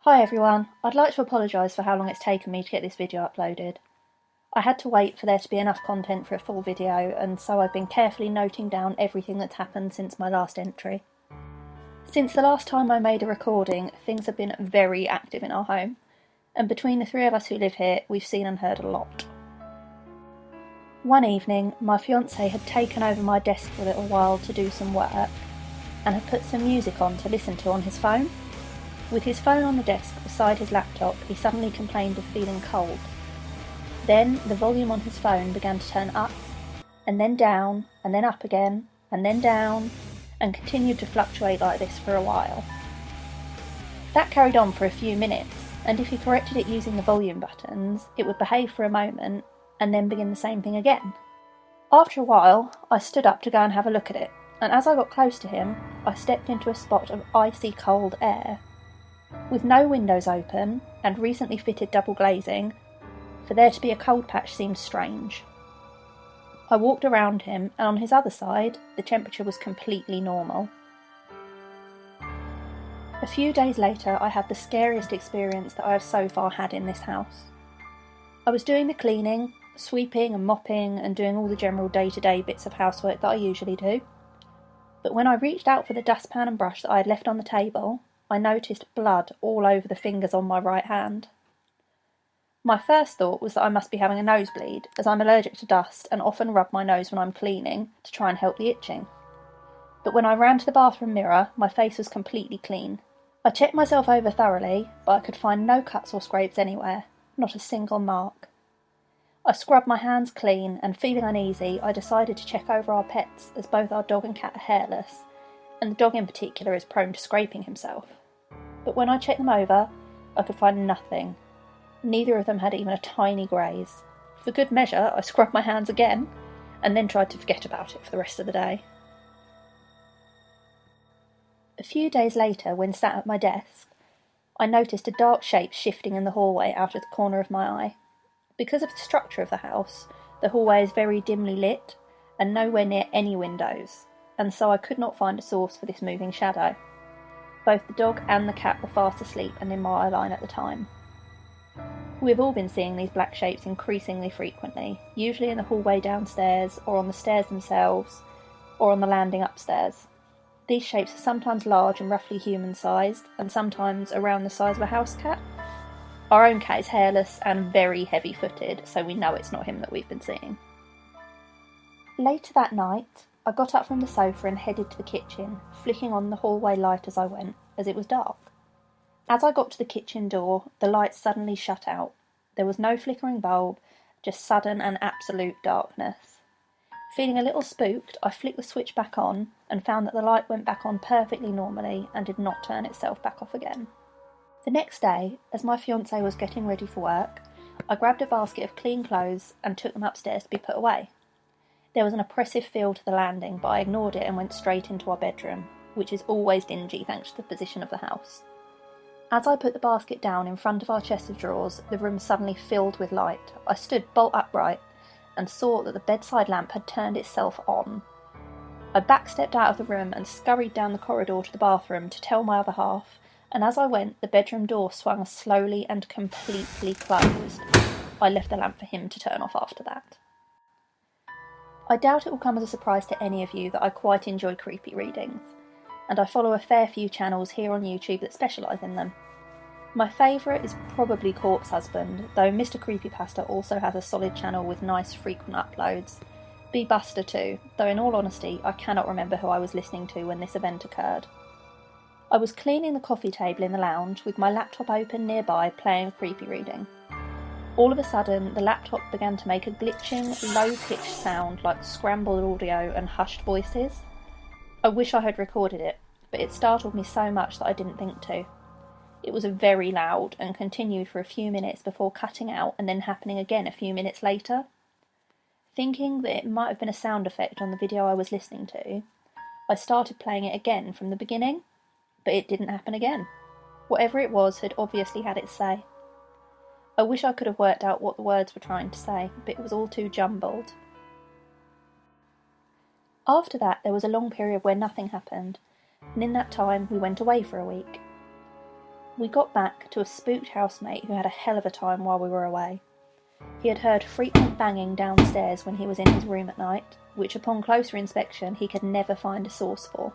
Hi everyone, I'd like to apologise for how long it's taken me to get this video uploaded. I had to wait for there to be enough content for a full video, and so I've been carefully noting down everything that's happened since my last entry. Since the last time I made a recording, things have been very active in our home, and between the three of us who live here, we've seen and heard a lot. One evening, my fiancé had taken over my desk for a little while to do some work, and had put some music on to listen to on his phone. With his phone on the desk beside his laptop, he suddenly complained of feeling cold. Then the volume on his phone began to turn up, and then down, and then up again, and then down, and continued to fluctuate like this for a while. That carried on for a few minutes, and if he corrected it using the volume buttons, it would behave for a moment, and then begin the same thing again. After a while, I stood up to go and have a look at it, and as I got close to him, I stepped into a spot of icy cold air. With no windows open, and recently fitted double glazing, for there to be a cold patch seemed strange. I walked around him, and on his other side, the temperature was completely normal. A few days later, I had the scariest experience that I have so far had in this house. I was doing the cleaning, sweeping and mopping, and doing all the general day-to-day bits of housework that I usually do. But when I reached out for the dustpan and brush that I had left on the table, I noticed blood all over the fingers on my right hand. My first thought was that I must be having a nosebleed, as I'm allergic to dust and often rub my nose when I'm cleaning to try and help the itching. But when I ran to the bathroom mirror, my face was completely clean. I checked myself over thoroughly, but I could find no cuts or scrapes anywhere, not a single mark. I scrubbed my hands clean, and feeling uneasy, I decided to check over our pets, as both our dog and cat are hairless, and the dog in particular is prone to scraping himself. But when I checked them over, I could find nothing. Neither of them had even a tiny graze. For good measure, I scrubbed my hands again, and then tried to forget about it for the rest of the day. A few days later, when sat at my desk, I noticed a dark shape shifting in the hallway out of the corner of my eye. Because of the structure of the house, the hallway is very dimly lit, and nowhere near any windows, and so I could not find a source for this moving shadow. Both the dog and the cat were fast asleep and in my eye line at the time. We've all been seeing these black shapes increasingly frequently, usually in the hallway downstairs, or on the stairs themselves, or on the landing upstairs. These shapes are sometimes large and roughly human-sized, and sometimes around the size of a house cat. Our own cat is hairless and very heavy-footed, so we know it's not him that we've been seeing. Later that night, I got up from the sofa and headed to the kitchen, flicking on the hallway light as I went, as it was dark. As I got to the kitchen door, the light suddenly shut out. There was no flickering bulb, just sudden and absolute darkness. Feeling a little spooked, I flicked the switch back on and found that the light went back on perfectly normally and did not turn itself back off again. The next day, as my fiancé was getting ready for work, I grabbed a basket of clean clothes and took them upstairs to be put away. There was an oppressive feel to the landing, but I ignored it and went straight into our bedroom, which is always dingy thanks to the position of the house. As I put the basket down in front of our chest of drawers, the room suddenly filled with light. I stood bolt upright and saw that the bedside lamp had turned itself on. I backstepped out of the room and scurried down the corridor to the bathroom to tell my other half, and as I went, the bedroom door swung slowly and completely closed. I left the lamp for him to turn off after that. I doubt it will come as a surprise to any of you that I quite enjoy creepy readings, and I follow a fair few channels here on YouTube that specialise in them. My favourite is probably Corpse Husband, though Mr. Creepypasta also has a solid channel with nice frequent uploads. Be Buster too, though in all honesty I cannot remember who I was listening to when this event occurred. I was cleaning the coffee table in the lounge with my laptop open nearby playing a creepy reading. All of a sudden, the laptop began to make a glitching, low-pitched sound like scrambled audio and hushed voices. I wish I had recorded it, but it startled me so much that I didn't think to. It was very loud and continued for a few minutes before cutting out and then happening again a few minutes later. Thinking that it might have been a sound effect on the video I was listening to, I started playing it again from the beginning, but it didn't happen again. Whatever it was had obviously had its say. I wish I could have worked out what the words were trying to say, but it was all too jumbled. After that, there was a long period where nothing happened, and in that time we went away for a week. We got back to a spooked housemate who had a hell of a time while we were away. He had heard frequent banging downstairs when he was in his room at night, which upon closer inspection he could never find a source for.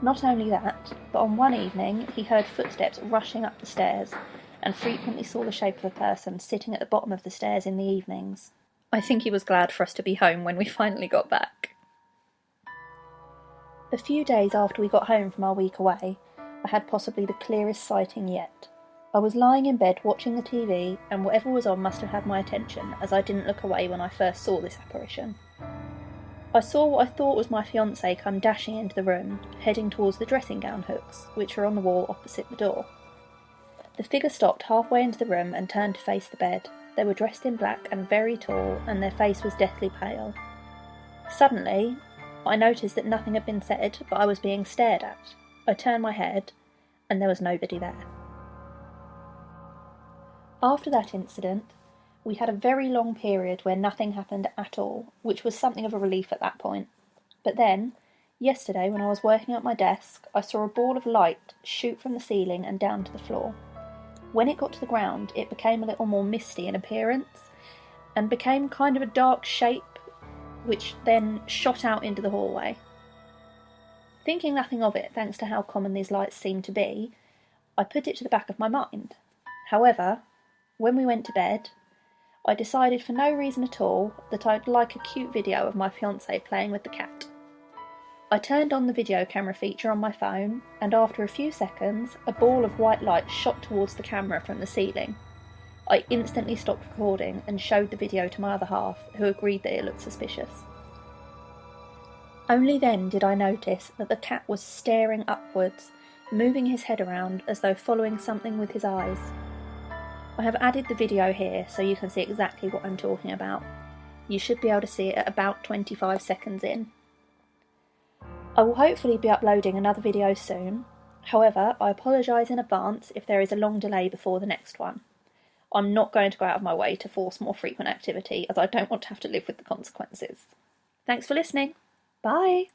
Not only that, but on one evening he heard footsteps rushing up the stairs and frequently saw the shape of a person sitting at the bottom of the stairs in the evenings. I think he was glad for us to be home when we finally got back. A few days after we got home from our week away, I had possibly the clearest sighting yet. I was lying in bed watching the TV, and whatever was on must have had my attention, as I didn't look away when I first saw this apparition. I saw what I thought was my fiancé come dashing into the room, heading towards the dressing gown hooks, which are on the wall opposite the door. The figure stopped halfway into the room and turned to face the bed. They were dressed in black and very tall, and their face was deathly pale. Suddenly, I noticed that nothing had been said, but I was being stared at. I turned my head, and there was nobody there. After that incident, we had a very long period where nothing happened at all, which was something of a relief at that point. But then, yesterday when I was working at my desk, I saw a ball of light shoot from the ceiling and down to the floor. When it got to the ground, it became a little more misty in appearance, and became kind of a dark shape, which then shot out into the hallway. Thinking nothing of it, thanks to how common these lights seemed to be, I put it to the back of my mind. However, when we went to bed, I decided for no reason at all that I'd like a cute video of my fiancé playing with the cat. I turned on the video camera feature on my phone, and after a few seconds, a ball of white light shot towards the camera from the ceiling. I instantly stopped recording and showed the video to my other half, who agreed that it looked suspicious. Only then did I notice that the cat was staring upwards, moving his head around as though following something with his eyes. I have added the video here so you can see exactly what I'm talking about. You should be able to see it at about 25 seconds in. I will hopefully be uploading another video soon. However, I apologise in advance if there is a long delay before the next one. I'm not going to go out of my way to force more frequent activity, as I don't want to have to live with the consequences. Thanks for listening. Bye!